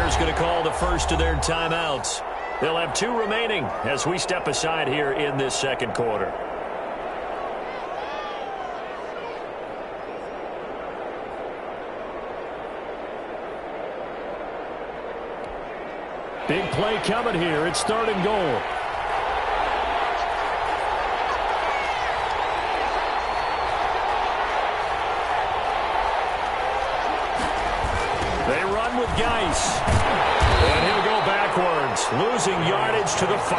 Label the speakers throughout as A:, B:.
A: Bears going to call the first of their timeouts. They'll have 2 remaining as we step aside here in this second quarter.
B: Big play coming here. It's 3rd and goal. They run with Geis. And he'll go backwards, losing yardage to the 5.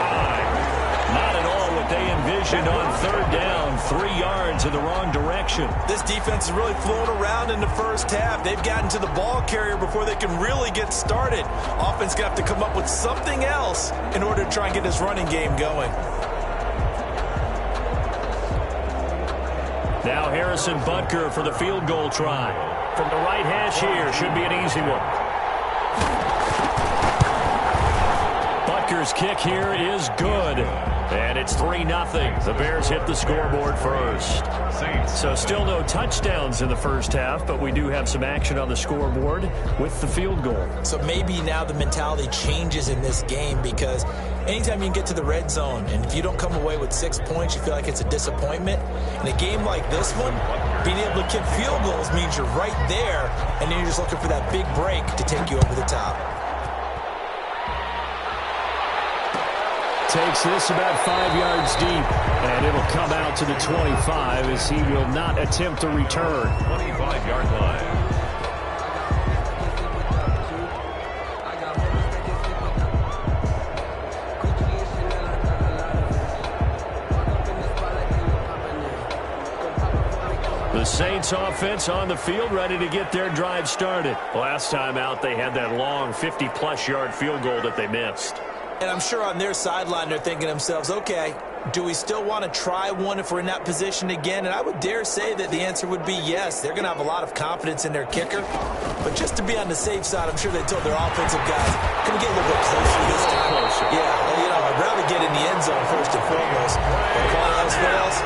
A: Not at all what they envisioned on 3rd down. 3 yards in the wrong direction.
C: This defense is really flown around in the first half. They've gotten to the ball carrier before they can really get started. Offense going to have to come up with something else in order to try and get this running game going.
A: Now Harrison Butker for the field goal try. From the right hash here, should be an easy one. Butker's kick here is good. And it's 3-0. The Bears hit the scoreboard first. So still no touchdowns in the first half, but we do have some action on the scoreboard with the field goal.
C: So maybe now the mentality changes in this game, because anytime you can get to the red zone, and if you don't come away with 6 points, you feel like it's a disappointment. In a game like this one, being able to kick field goals means you're right there, and then you're just looking for that big break to take you over the top.
B: Takes this about 5 yards deep, and it'll come out to the 25 as he will not attempt to return.
D: 25-yard line.
A: The Saints offense on the field, ready to get their drive started. Last time out, they had that long 50-plus yard field goal that they missed.
C: And I'm sure on their sideline they're thinking to themselves, okay, do we still want to try one if we're in that position again? And I would dare say that the answer would be yes. They're going to have a lot of confidence in their kicker. But just to be on the safe side, I'm sure they told their offensive guys, can we get a little bit closer this time? Yeah, I'd rather get in the end zone first and foremost. But if all else fails,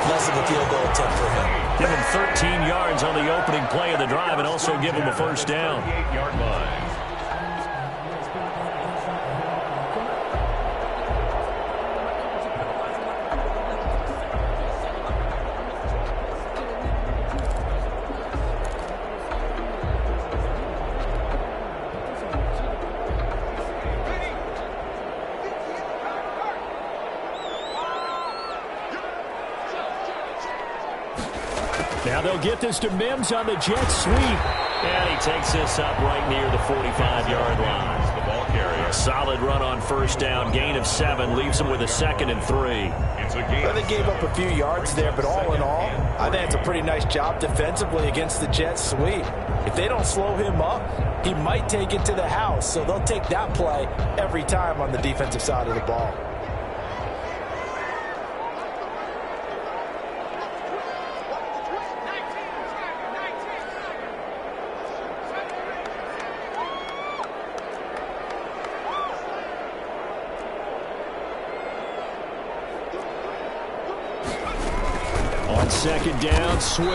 C: less of a field goal attempt for him.
A: Give him 13 yards on the opening play of the drive and also give him a first down.
D: 8-yard line.
A: Now they'll get this to Mims on the jet sweep. And he takes this up right near the 45-yard line.
D: The ball carrier.
A: A solid run on first down. Gain of 7 leaves him with a 2nd and 3.
D: It's a game.
C: Well, they gave up a few yards there, but all in all, I think it's a pretty nice job defensively against the jet sweep. If they don't slow him up, he might take it to the house. So they'll take that play every time on the defensive side of the ball.
A: On second down, Swift.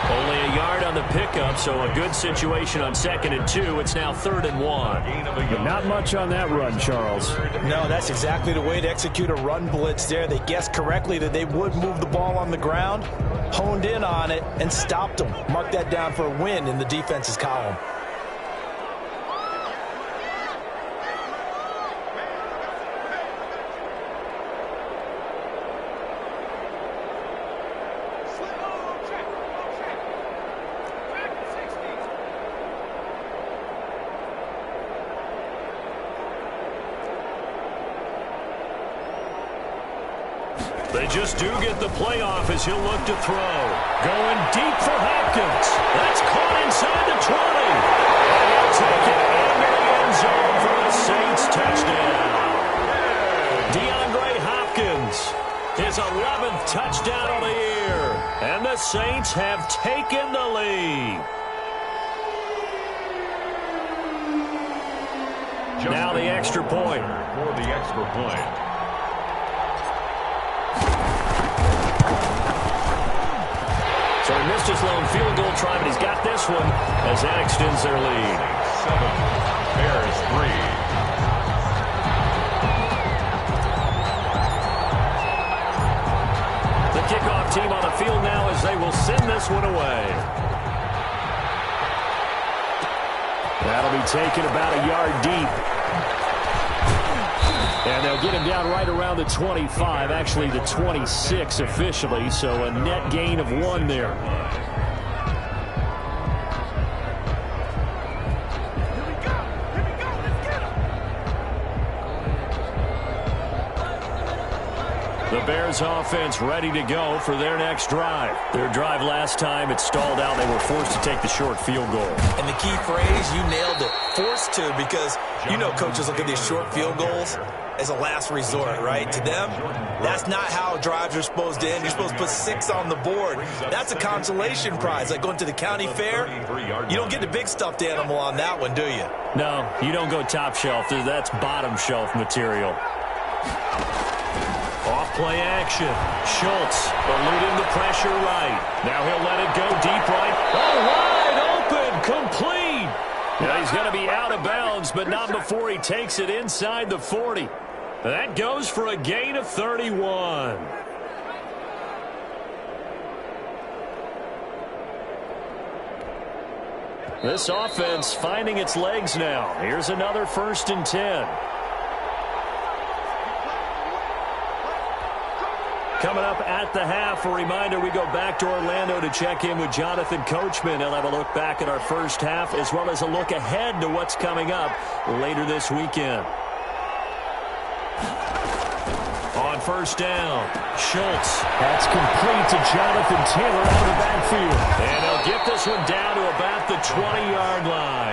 A: Only a yard on the pickup, so a good situation on 2nd and 2. It's now 3rd and 1.
B: But not much on that run, Charles.
C: No, that's exactly the way to execute a run blitz there. They guessed correctly that they would move the ball on the ground, honed in on it, and stopped them. Mark that down for a win in the defense's column.
A: They just do get the play off as he'll look to throw. Going deep for Hopkins. That's caught inside the 20. And he'll take it into the end zone for a Saints touchdown. DeAndre Hopkins, his 11th touchdown of the year. And the Saints have taken the lead. Now the extra point.
D: For the extra point.
A: So he missed his lone field goal try, but he's got this one as that extends their lead.
D: Bears 3.
A: The kickoff team on the field now as they will send this one away. That'll be taken about a yard deep. And they'll get him down right around the 25, actually the 26 officially, so a net gain of 1 there. The Bears offense ready to go for their next drive. Their drive last time, it stalled out. They were forced to take the short field goal.
C: And the key phrase, you nailed it, forced to, because you know coaches look at these short field goals as a last resort, right? To them, that's not how drives are supposed to end. You're supposed to put 6 on the board. That's a consolation prize, like going to the county fair. You don't get the big stuffed animal on that one, do you?
A: No, you don't go top shelf. That's bottom shelf material. Off-play action. Schultz eluding the pressure right. Now he'll let it go deep right. Oh, wide open, complete. Now he's going to be out of bounds, but not before he takes it inside the 40. That goes for a gain of 31. This offense finding its legs now. Here's another 1st and 10. Coming up at the half, a reminder, we go back to Orlando to check in with Jonathan Coachman. He'll have a look back at our first half as well as a look ahead to what's coming up later this weekend. On 1st down, Schultz. That's complete to Jonathan Taylor out of the backfield. And he'll get this one down to about the 20-yard line.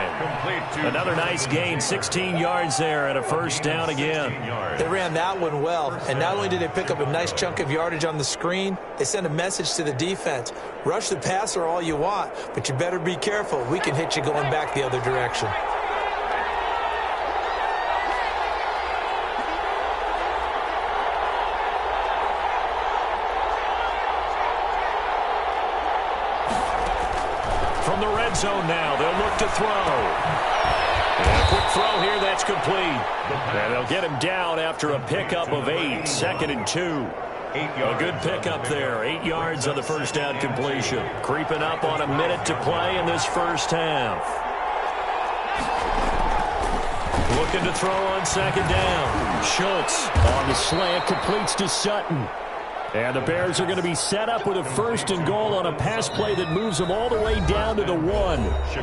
A: Another nice gain, 16 yards there and a 1st down again.
C: They ran that one well, and not only did they pick up a nice chunk of yardage on the screen, they sent a message to the defense. Rush the passer all you want, but you better be careful. We can hit you going back the other direction.
A: From the red zone now, they'll look to throw. And a quick throw here, that's complete. And they'll get him down after a pickup of 8, 2nd and 2. A good pickup there, 8 yards on the 1st down completion. Creeping up on a minute to play in this 1st half. Looking to throw on 2nd down. Schultz on the slant, completes to Sutton. And the Bears are going to be set up with a 1st and goal on a pass play that moves them all the way down to the 1.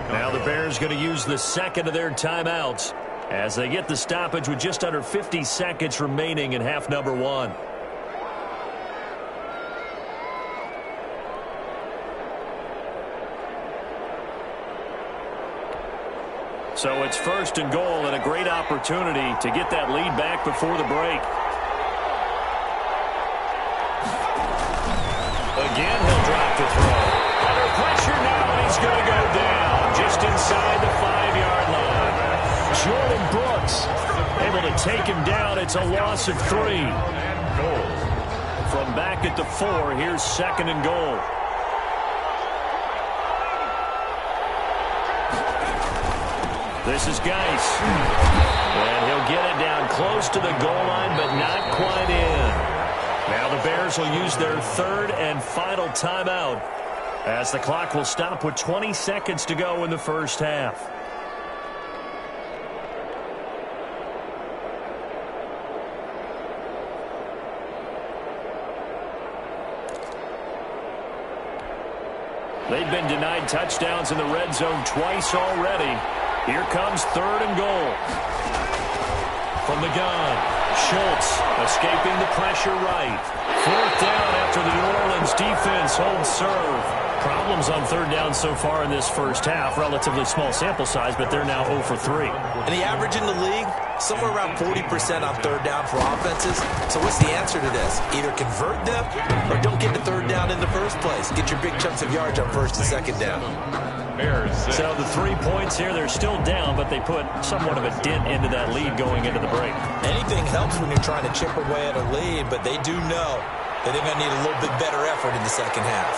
A: Now the Bears going to use the 2nd of their timeouts as they get the stoppage with just under 50 seconds remaining in half number 1. So it's 1st and goal and a great opportunity to get that lead back before the break. Again, he'll drop the throw. Under pressure now, and he's going to go down just inside the 5-yard line. Jordan Brooks able to take him down. It's a loss of 3. From back at the 4, here's 2nd and goal. This is Geis. And he'll get it down close to the goal line, but not quite in. Now the Bears will use their 3rd and final timeout as the clock will stop with 20 seconds to go in the 1st half. They've been denied touchdowns in the red zone twice already. Here comes 3rd and goal. From the gun. Schultz escaping the pressure right. 4th down after the New Orleans defense holds serve. Problems on 3rd down so far in this 1st half. Relatively small sample size, but they're now 0 for 3.
C: And the average in the league, somewhere around 40% on 3rd down for offenses. So what's the answer to this? Either convert them or don't get to 3rd down in the first place. Get your big chunks of yards on 1st and 2nd down.
A: So the 3 points here, they're still down, but they put somewhat of a dent into that lead going into the break.
C: Anything helps when you're trying to chip away at a lead, but they do know that they're going to need a little bit better effort in the 2nd half.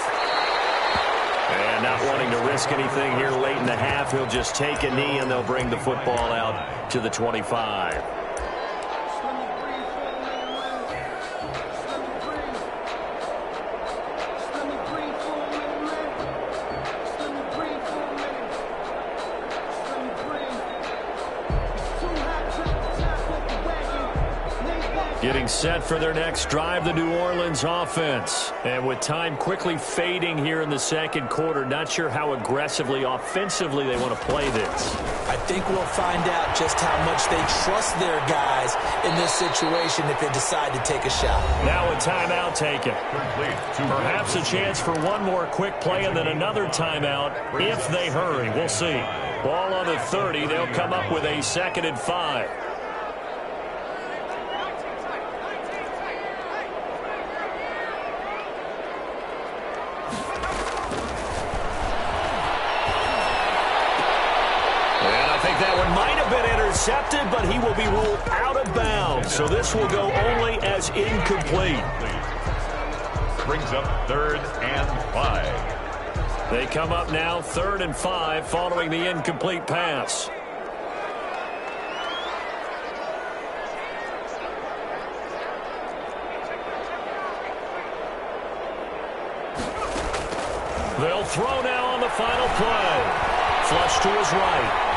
B: And not wanting to risk anything here late in the half, he'll just take a knee and they'll bring the football out to the 25. Getting set for their next drive, the New Orleans offense. And with time quickly fading here in the second quarter, not sure how aggressively, offensively they want to play this.
C: I think we'll find out just how much they trust their guys in this situation if they decide to take a shot.
B: Now a timeout taken. Perhaps a chance for one more quick play and then another timeout if they hurry. We'll see. Ball on the 30. They'll come up with a 2nd and 5. Intercepted, but he will be ruled out of bounds. So this will go only as incomplete.
D: Brings up 3rd and 5.
B: They come up now 3rd and 5 following the incomplete pass. They'll throw now on the final play. Flush to his right.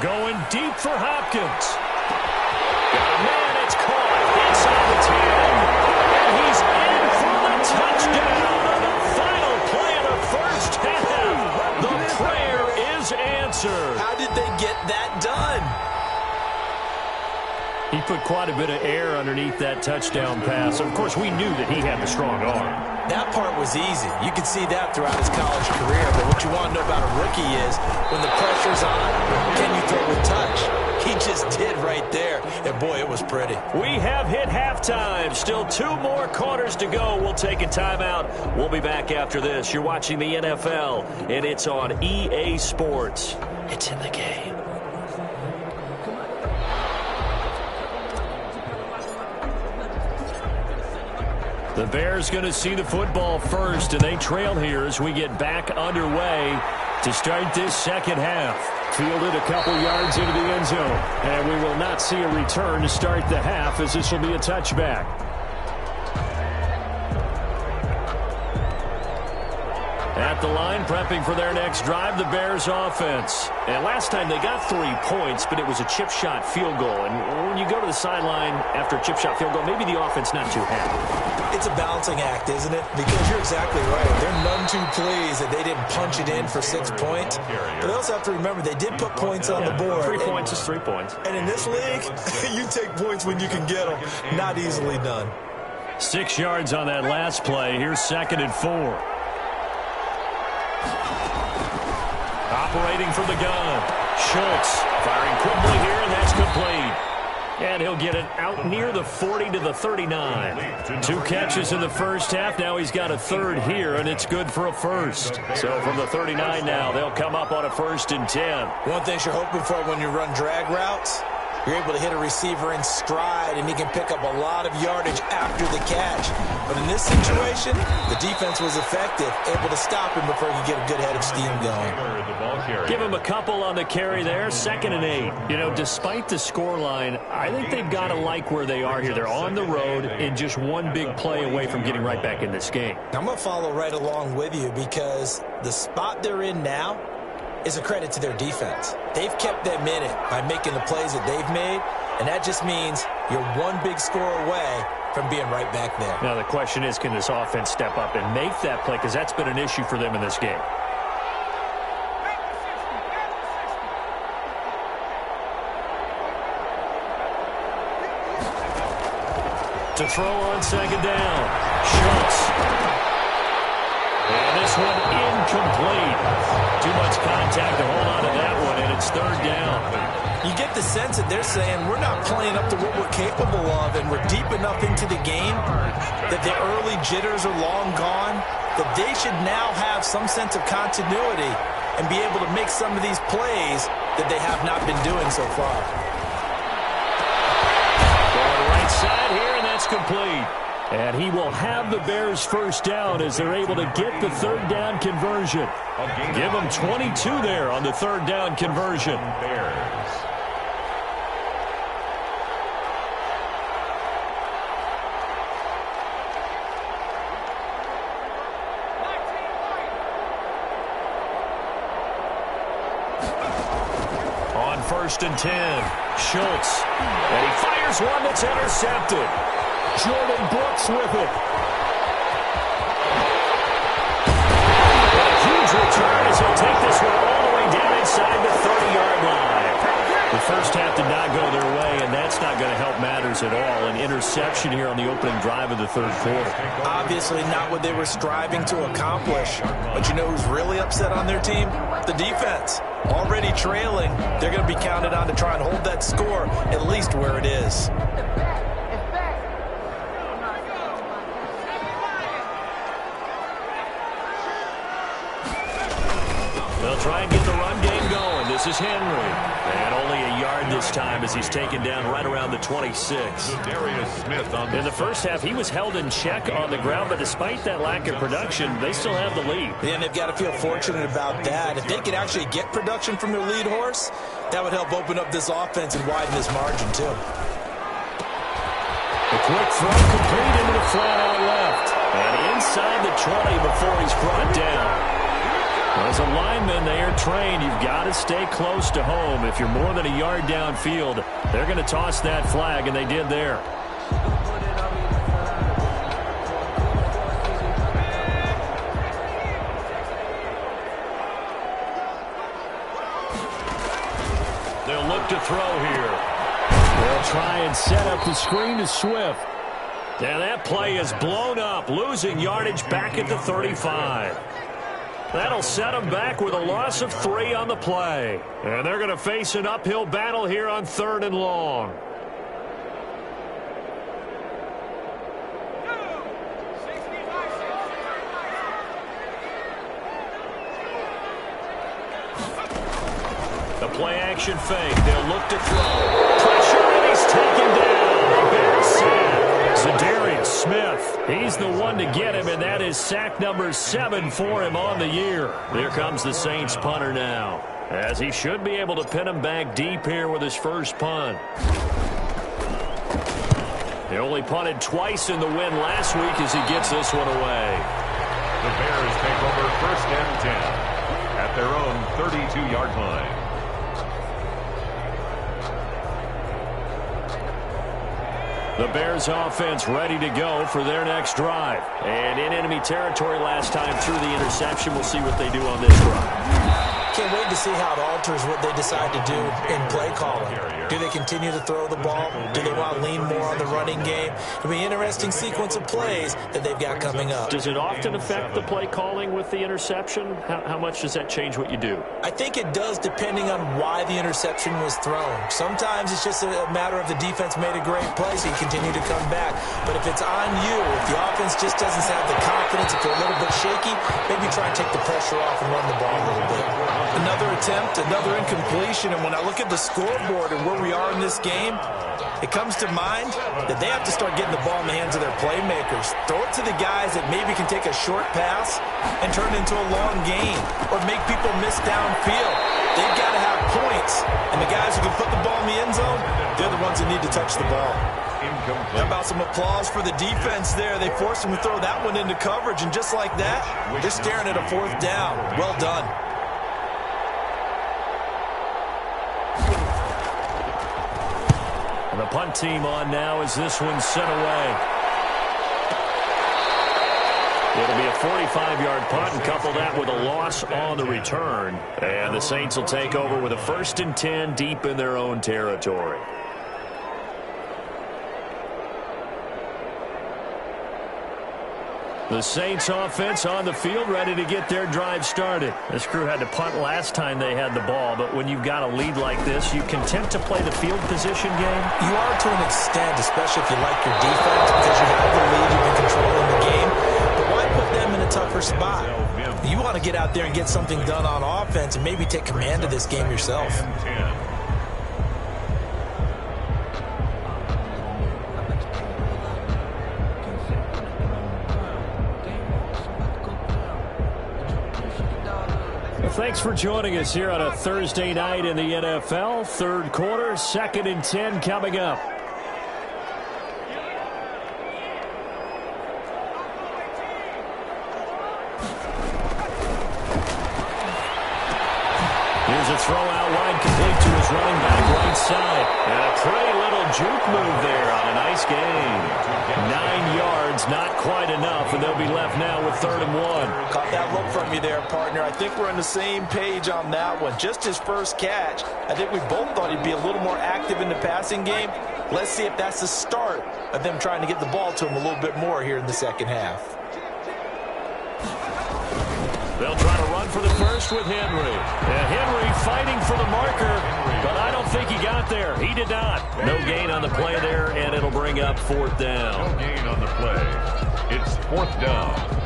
B: Going deep for Hopkins. Got a man, it's caught inside the 10. And he's in for the touchdown on the final play of the first half. The prayer is answered.
C: How did they get that done?
B: He put quite a bit of air underneath that touchdown pass. Of course, we knew that he had the strong arm.
C: That part was easy. You could see that throughout his college career. But what you want to know about a rookie is when the pressure's on, can you throw with touch? He just did right there. And, boy, it was pretty.
B: We have hit halftime. Still 2 more quarters to go. We'll take a timeout. We'll be back after this. You're watching the NFL, and it's on EA Sports. It's in the game. The Bears going to see the football first, and they trail here as we get back underway to start this second half. Fielded a couple yards into the end zone, and we will not see a return to start the half as this will be a touchback. At the line, prepping for their next drive, the Bears offense. And last time they got 3 points, but it was a chip shot field goal. And when you go to the sideline after a chip shot field goal, maybe the offense not too happy.
C: It's a balancing act, isn't it? Because you're exactly right. They're none too pleased that they didn't punch it in for 6 points. But they also have to remember they did put points on the board.
B: 3 points is 3 points.
C: And in this league, you take points when you can get them. Not easily done.
B: 6 yards on that last play. Here's 2nd and 4. Operating from the gun. Schultz firing quickly here, and that's complete. And he'll get it out near the 40 to the 39. 2 catches in the first half. Now he's got a 3rd here, and it's good for a first. So from the 39 now, they'll come up on a 1st and 10.
C: One thing you're hoping for when you run drag routes, you're able to hit a receiver in stride, and he can pick up a lot of yardage after the catch. But in this situation, the defense was effective, able to stop him before he could get a good head of steam going.
B: Give him a couple on the carry there, 2nd and 8. You know, despite the scoreline, I think they've got to like where they are here. They're on the road and just one big play away from getting right back in this game.
C: I'm going to follow right along with you because the spot they're in now is a credit to their defense. They've kept them in it by making the plays that they've made, and that just means you're one big score away from being right back there.
B: Now the question is, can this offense step up and make that play? Because that's been an issue for them in this game. To throw on 2nd down. Schultz. And this one incomplete. Too much contact to hold on to that one, and it's 3rd down.
C: You get the sense that they're saying we're not playing up to what we're capable of, and we're deep enough into the game that the early jitters are long gone, that they should now have some sense of continuity and be able to make some of these plays that they have not been doing so far.
B: Going right side here, and that's complete. And he will have the Bears first down as they're able to get the third down conversion. Give them 22 there on the third down conversion.
D: Bears.
B: On 1st and 10, Schultz. And he fires one that's intercepted. Jordan Brooks with it. A huge return as he'll take this one all the way down inside the 30-yard line. The first half did not go their way, and that's not going to help matters at all. An interception here on the opening drive of the third quarter.
C: Obviously not what they were striving to accomplish. But you know who's really upset on their team? The defense. Already trailing, they're going to be counted on to try and hold that score at least where it is.
B: They'll try and get the run game going. This is Henry. And only a yard this time as he's taken down right around the 26. In the first half, he was held in check on the ground, but despite that lack of production, they still have the lead.
C: Yeah, and they've got to feel fortunate about that. If they could actually get production from their lead horse, that would help open up this offense and widen this margin, too.
B: A quick throw complete into the flat out left. And inside the 20 before he's brought down. As a lineman, they are trained. You've got to stay close to home. If you're more than a yard downfield, they're going to toss that flag, and they did there. They'll look to throw here. They'll try and set up the screen to Swift. And that play is blown up, losing yardage back at the 35. That'll set them back with a loss of 3 on the play. And they're going to face an uphill battle here on 3rd and long. The play action fake. They'll look to throw. Pressure, and he's taken down. The Bears sack. Zadarius Smith. He's the one to get him, and that is sack number 7 for him on the year. There comes the Saints punter now, as he should be able to pin him back deep here with his first punt. He only punted twice in the win last week as he gets this one away.
D: The Bears take over 1st and 10 at their own 32-yard line.
B: The Bears offense ready to go for their next drive. And in enemy territory last time through the interception. We'll see what they do on this drive.
C: Can't wait to see how it alters what they decide to do in play calling. Do they continue to throw the ball? Do they want to lean more on the running game? It'll be an interesting sequence of plays that they've got coming up.
B: Does it often affect the play calling with the interception? How much does that change what you do?
C: I think it does, depending on why the interception was thrown. Sometimes it's just a matter of the defense made a great play, so you continue to come back. But if it's on you, if the offense just doesn't have the confidence, if they're a little bit shaky, maybe try and take the pressure off and run the ball a little bit. Another attempt, another incompletion, and when I look at the scoreboard and where we are in this game, it comes to mind that they have to start getting the ball in the hands of their playmakers. Throw it to the guys that maybe can take a short pass and turn it into a long gain or make people miss downfield. They've got to have points, and the guys who can put the ball in the end zone, they're the ones that need to touch the ball. How about some applause for the defense there? They forced them to throw that one into coverage, and just like that, they're staring at a 4th down. Well done.
B: And the punt team on now as this one's sent away. It'll be a 45-yard punt and couple that with a loss on the return. And the Saints will take over with a 1st and 10 deep in their own territory. The Saints offense on the field ready to get their drive started. This crew had to punt last time they had the ball, but when you've got a lead like this, you content to play the field position game?
C: You are to an extent, especially if you like your defense, because you have the lead, you've been controlling the game. But why put them in a tougher spot? You want to get out there and get something done on offense and maybe take command of this game yourself.
A: Thanks for joining us here on a Thursday night in the NFL. Third quarter, 2nd and 10 coming up. Here's a throw out wide, complete to his running back right side. And a pretty little juke move there on a nice game. 9 yards, not quite enough, and they'll be left now with 3rd and 1.
C: Caught that look from you there, partner. I think we're on the same page on that one. Just his first catch. I think we both thought he'd be a little more active in the passing game. Let's see if that's the start of them trying to get the ball to him a little bit more here in the second half.
A: They'll try to run for the first with Henry. And Henry fighting for the marker, but I don't think he got there. He did not. No gain on the play there, and it'll bring up 4th down.
D: No gain on the play. It's 4th down.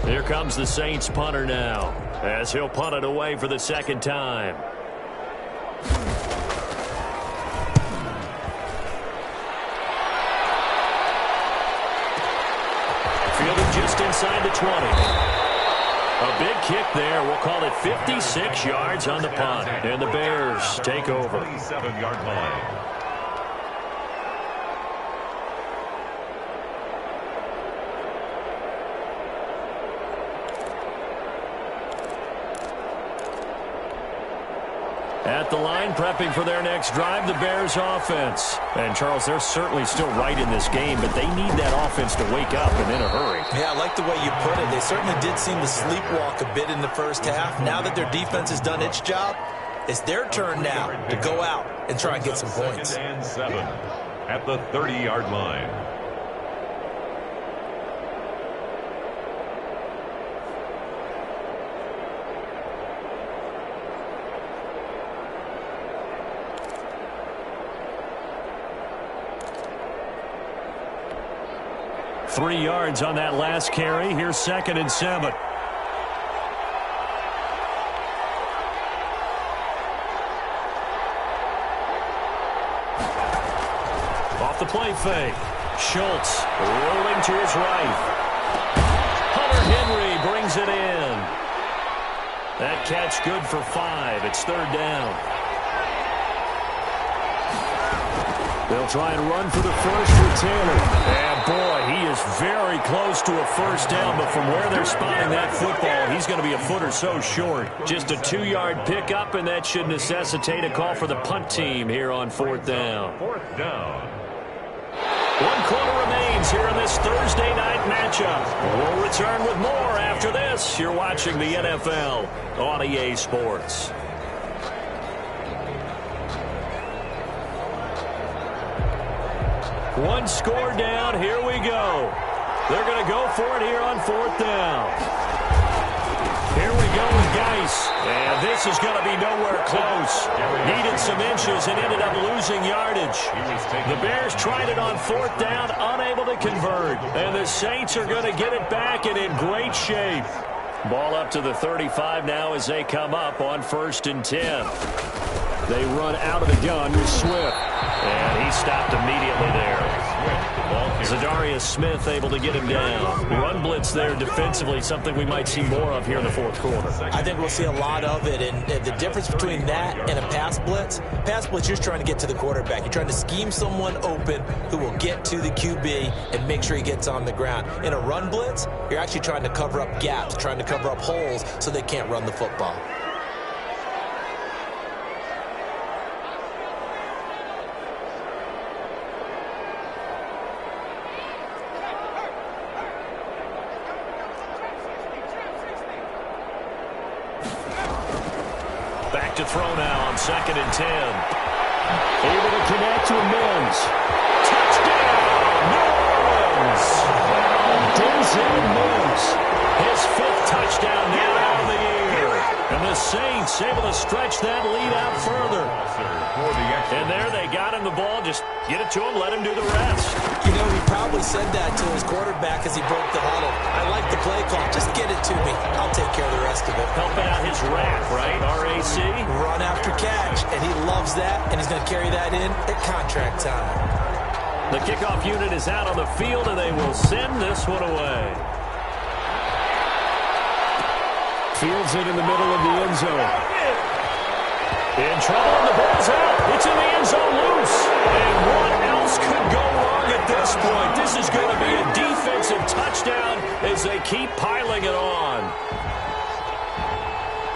A: Here comes the Saints punter now, as he'll punt it away for the 2nd time. Fielded just inside the 20. A big kick there. We'll call it 56 yards on the punt. And the Bears take over.
D: 27-yard line.
A: At the line, prepping for their next drive, the Bears offense. And, Charles, they're certainly still right in this game, but they need that offense to wake up and in a hurry.
C: Yeah, I like the way you put it. They certainly did seem to sleepwalk a bit in the first half. Now that their defense has done its job, it's their turn now to go out and try and get some points.
D: 2nd and 7 at the 30-yard line.
A: Three yards on that last carry. Here's 2nd and 7. Off the play fake. Schultz rolling to his right. Hunter Henry brings it in. That catch good for 5. It's 3rd down. They'll try and run for the first with Taylor. And, boy, he is very close to a first down, but from where they're spotting that football, he's going to be a foot or so short. Just a 2-yard pickup, and that should necessitate a call for the punt team here on 4th down.
D: 4th down.
A: 1 quarter remains here in this Thursday night matchup. We'll return with more after this. You're watching the NFL on EA Sports. One score down. Here we go. They're going to go for it here on 4th down. Here we go with Geis. And this is going to be nowhere close. Needed some inches and ended up losing yardage. The Bears tried it on 4th down, unable to convert. And the Saints are going to get it back and in great shape. Ball up to the 35 now as they come up on 1st and 10. They run out of the gun with Swift. And he stopped immediately there. Zadarius Smith able to get him down. Run blitz there defensively, something we might see more of here in the 4th quarter.
C: I think we'll see a lot of it, and the difference between that and a pass blitz, you're just trying to get to the quarterback. You're trying to scheme someone open who will get to the QB and make sure he gets on the ground. In a run blitz, you're actually trying to cover up gaps, trying to cover up holes so they can't run the football.
A: To throw now on 2nd and 10. Able to connect to Mims. Touchdown! runs. Denzel moves. His 5th touchdown now out of the year. And the Saints able to stretch that lead out further. And there they got him the ball. Just get it to him, let him do the rest.
C: You know, he probably said that to his quarterback as he broke the huddle. I like the play call. Just get it to me. I'll take care of the rest of it.
A: Helping out his RAC, right? RAC.
C: Run after catch. And he loves that, and he's going to carry that in at contract time.
A: The kickoff unit is out on the field, and they will send this one away. Fields it in the middle of the end zone. In trouble, and the ball's out. It's in the end zone loose. And what else could go wrong at this point? This is going to be a defensive touchdown as they keep piling it on.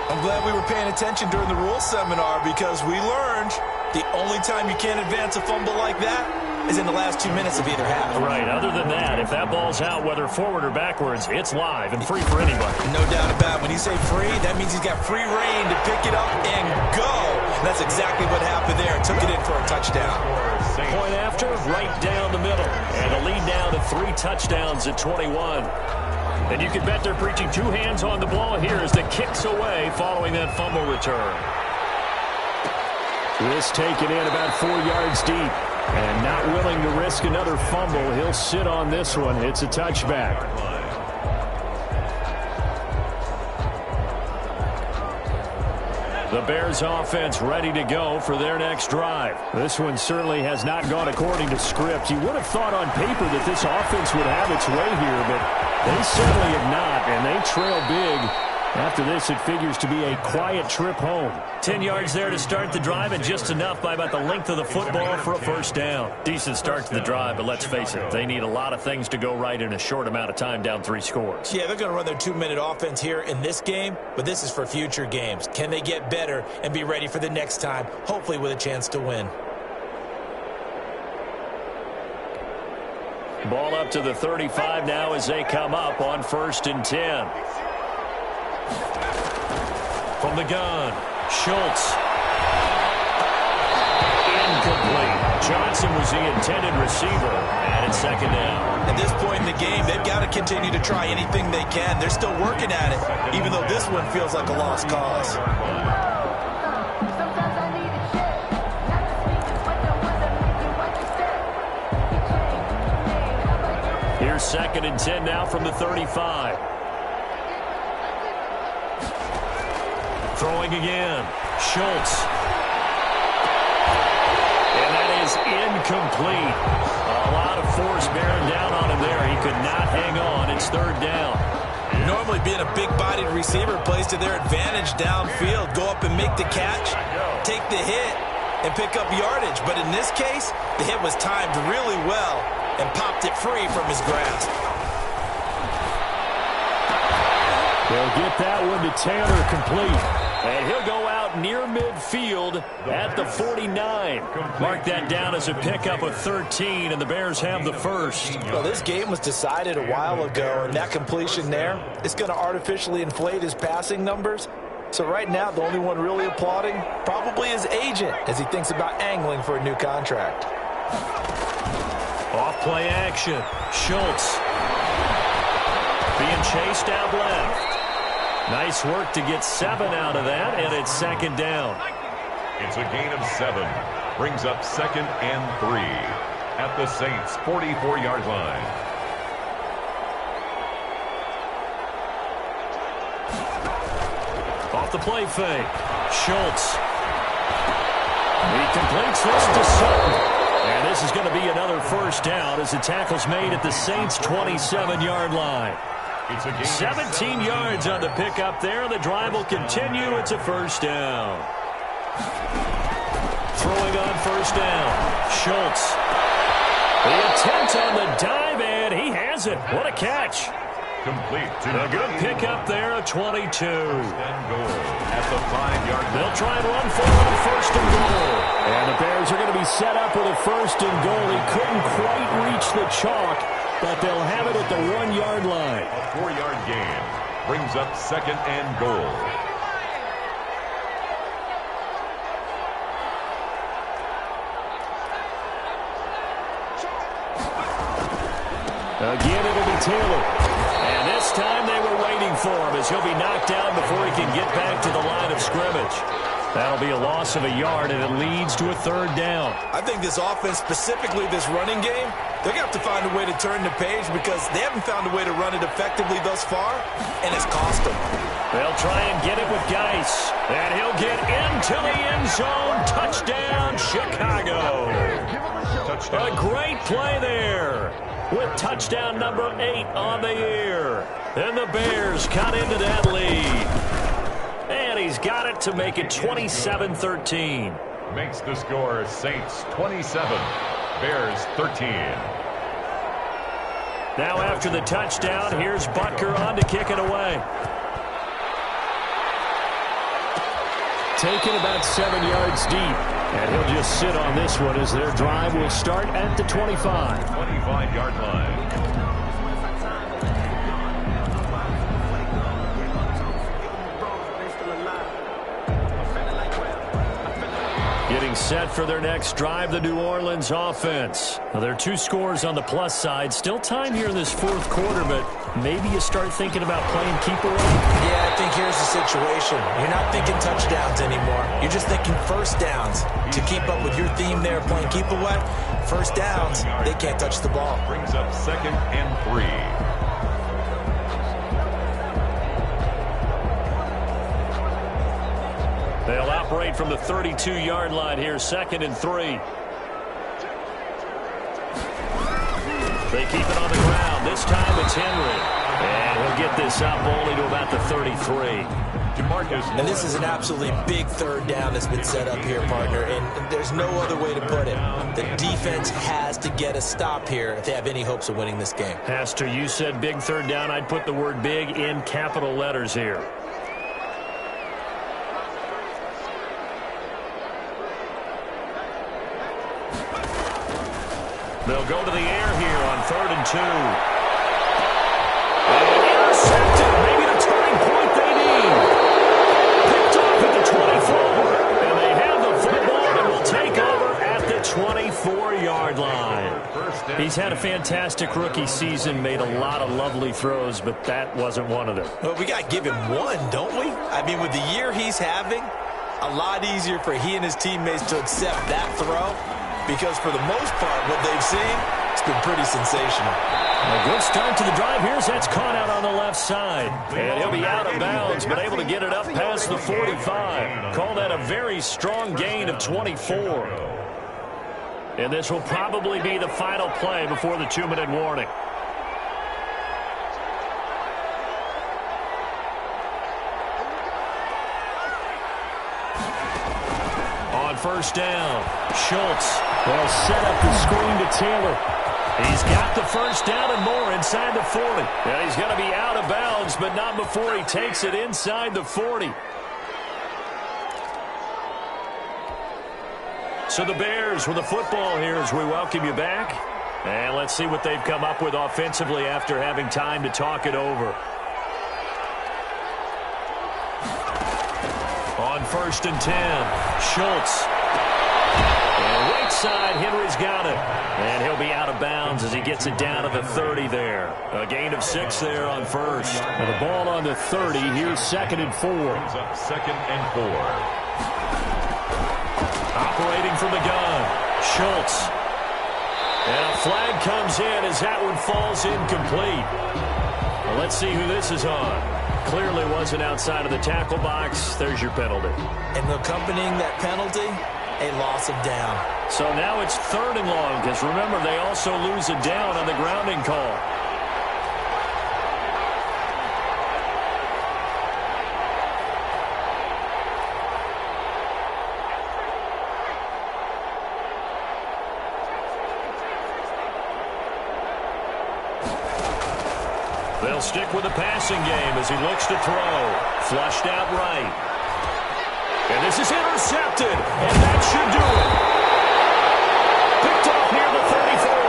C: I'm glad we were paying attention during the rules seminar because we learned the only time you can't advance a fumble like that is in the last 2 minutes of either half.
A: Right. Other than that, if that ball's out, whether forward or backwards, it's live and free for anybody.
C: No doubt about it. When you say free, that means he's got free reign to pick it up and go. And that's exactly what happened there. Took it in for a touchdown.
A: Point after, right down the middle. And a lead now to 3 touchdowns at 21. And you can bet they're preaching 2 hands on the ball here as the kick's away following that fumble return. This taken in about 4 yards deep. And not willing to risk another fumble. He'll sit on this one. It's a touchback. The Bears offense ready to go for their next drive. This one certainly has not gone according to script. You would have thought on paper that this offense would have its way here, but they certainly have not, and they trail big. After this, it figures to be a quiet trip home. 10 yards there to start the drive, and just enough by about the length of the football for a first down. Decent start to the drive, but let's face it, they need a lot of things to go right in a short amount of time, down 3 scores.
C: Yeah, they're going to run their 2-minute offense here in this game, but this is for future games. Can they get better and be ready for the next time, hopefully with a chance to win?
A: Ball up to the 35 now as they come up on 1st and 10. From the gun, Schultz. Incomplete. Johnson was the intended receiver, and it's 2nd down.
C: At this point in the game, they've got to continue to try anything they can. They're still working at it, even though this one feels like a lost cause.
A: Here's 2nd and 10 now from the 35. Throwing again. Schultz. And that is incomplete. A lot of force bearing down on him there. He could not hang on. It's 3rd down.
C: Normally being a big-bodied receiver plays to their advantage downfield. Go up and make the catch, take the hit, and pick up yardage. But in this case, the hit was timed really well and popped it free from his grasp.
A: They'll get that one to Tanner complete. And he'll go out near midfield at the 49. Mark that down as a pickup of 13, and the Bears have the first.
C: Well, this game was decided a while ago, and that completion there is going to artificially inflate his passing numbers. So right now, the only one really applauding probably his agent as he thinks about angling for a new contract.
A: Off-play action. Schultz being chased out left. Nice work to get 7 out of that, and it's 2nd down.
D: It's a gain of 7. Brings up 2nd and 3 at the Saints' 44-yard line.
A: Off the play fake. Schultz. He completes this to Sutton. And this is going to be another first down as the tackle's made at the Saints' 27-yard line. 17 yards on the pickup there. The drive will continue. It's a first down. Throwing on first down. Schultz. The attempt on the dive, and he has it. What a catch.
D: Complete to
A: a good pickup there, a 22.
D: And goal at the 5-yard line.
A: They'll try and run for it on 1st and goal. And the Bears are going to be set up with a 1st and goal. He couldn't quite reach the chalk, but they'll have it at the 1-yard line.
D: A 4-yard gain brings up 2nd and goal.
B: Again, it'll be Taylor. And this time they were waiting for him as he'll be knocked down before he can get back to the line of scrimmage. That'll be a loss of a yard, and it leads to a third down.
C: I think this offense, specifically this running game, they're going to have to find a way to turn the page because they haven't found a way to run it effectively thus far, and it's cost them.
B: They'll try and get it with Geis, and he'll get into the end zone. Touchdown, Chicago. A great play there with touchdown number 8 on the year. And the Bears cut into that lead. And he's got it to make it 27-13.
D: Makes the score Saints 27, Bears 13.
B: Now after the touchdown, here's Butker on to kick it away. Taken about 7 yards deep. And he'll just sit on this one as their drive will start at the 25.
D: 25-yard line.
B: Getting set for their next drive, the New Orleans offense. Now, there are 2 scores on the plus side. Still time here in this fourth quarter, but maybe you start thinking about playing keep away.
C: Yeah, I think here's the situation. You're not thinking touchdowns anymore. You're just thinking first downs. To keep up with your theme there, playing keep away, first downs, they can't touch the ball.
D: Brings up 2nd and 3.
B: They'll operate from the 32-yard line here, 2nd and 3. They keep it on the ground. This time it's Henry. And he'll get this up only to about the 33.
C: And this is an absolutely big third down that's been set up here, partner. And there's no other way to put it. The defense has to get a stop here if they have any hopes of winning this game.
B: Pastor, you said big third down. I'd put the word big in capital letters here. They'll go to the air here on 3rd and 2. And intercepted. Maybe the turning point they need. Picked off at the 24. And they have the football and will take over at the 24-yard line. He's had a fantastic rookie season, made a lot of lovely throws, but that wasn't one of them.
C: Well, we got to give him one, don't we? I mean, with the year he's having, a lot easier for he and his teammates to accept that throw. Because for the most part, what they've seen, it's been pretty sensational.
B: A good start to the drive. Here's that's caught out on the left side. And he'll be out of bounds, but able to get it up past the 45. Call that a very strong gain of 24. And this will probably be the final play before the 2-minute warning. On first down, Schultz will set up the screen to Taylor. He's got the first down and more inside the 40. And he's going to be out of bounds, but not before he takes it inside the 40. So the Bears with the football here as we welcome you back. And let's see what they've come up with offensively after having time to talk it over. On 1st and 10, Schultz. And right side, Henry's got it. And he'll be out of bounds as he gets it down to the 30 there. A gain of 6 there on first. And the ball on the 30. Here's 2nd and 4.
D: Brings up 2nd and 4.
B: Operating from the gun, Schultz. And a flag comes in as that one falls incomplete. Well, let's see who this is on. Clearly wasn't outside of the tackle box. There's your penalty.
C: And accompanying that penalty, a loss of down.
B: So now it's 3rd and long, because remember, they also lose a down on the grounding call. They'll stick with the passing game as he looks to throw. Flushed out right. And this is intercepted. And that should do it. Picked off near the 34.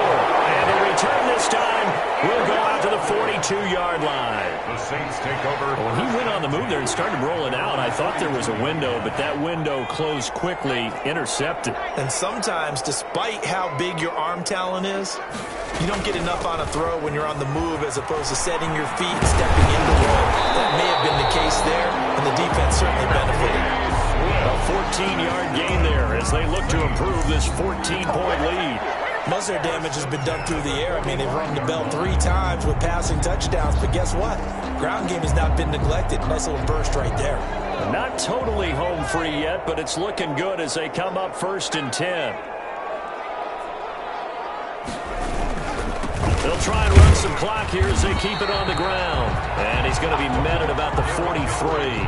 B: And the
A: return this time will go out to the 42-yard line.
D: The Saints take over.
A: Well, he went on the move there and started rolling out. I thought there was a window, but that window closed quickly, intercepted.
C: And sometimes, despite how big your arm talent is, you don't get enough on a throw when you're on the move as opposed to setting your feet and stepping into one. That may have been the case there, and the defense certainly benefited.
A: A 14-yard gain there as they look to improve this 14-point lead.
C: Most of their damage has been done through the air. I mean, they've rung the bell 3 times with passing touchdowns, but guess what? Ground game has not been neglected. Nice little burst right there.
A: Not totally home free yet, but it's looking good as they come up 1st and 10. They'll try and run some clock here as they keep it on the ground. And he's going to be met at about the 43.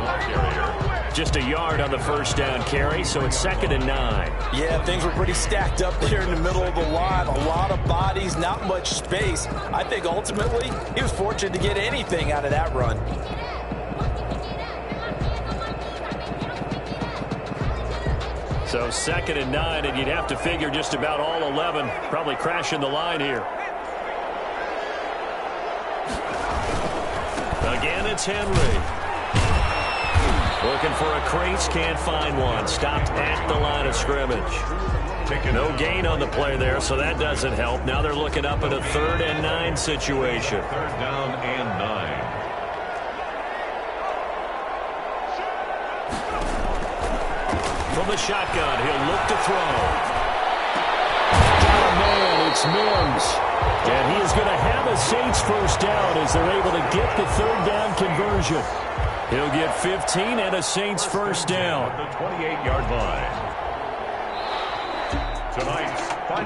A: Just a yard on the first down carry, so it's 2nd and 9.
C: Yeah, things were pretty stacked up there in the middle of the line. A lot of bodies, not much space. I think ultimately he was fortunate to get anything out of that run.
A: So 2nd and 9, and you'd have to figure just about all 11 probably crashing the line here. Again, it's Henry. Looking for a crease, can't find one. Stopped at the line of scrimmage. No gain on the play there, so that doesn't help. Now they're looking up at a 3rd and 9 situation.
D: 3rd down and 9.
A: From the shotgun, he'll look to throw. Oh, man, it's Mims. And he is going to have a Saints first down as they're able to get the 3rd down conversion. He'll get 15 and a Saints first down.
D: The 28-yard line. Tonight,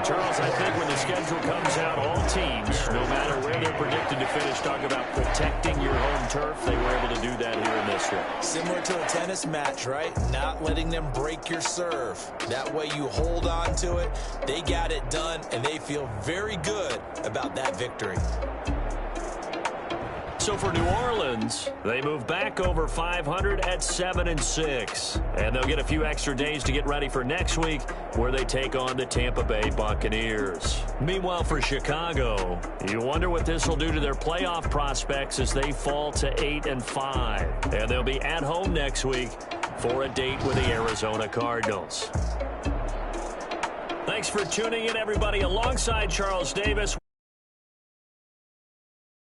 A: Charles, I think when the schedule comes out, all teams, no matter where they're predicted to finish, talk about protecting your home turf. They were able to do that here in this one.
C: Similar to a tennis match, right? Not letting them break your serve. That way you hold on to it. They got it done, and they feel very good about that victory.
A: So for New Orleans, they move back over 500 at 7-6. And they'll get a few extra days to get ready for next week where they take on the Tampa Bay Buccaneers. Meanwhile, for Chicago, you wonder what this will do to their playoff prospects as they fall to 8-5. And they'll be at home next week for a date with the Arizona Cardinals. Thanks for tuning in, everybody. Alongside Charles Davis.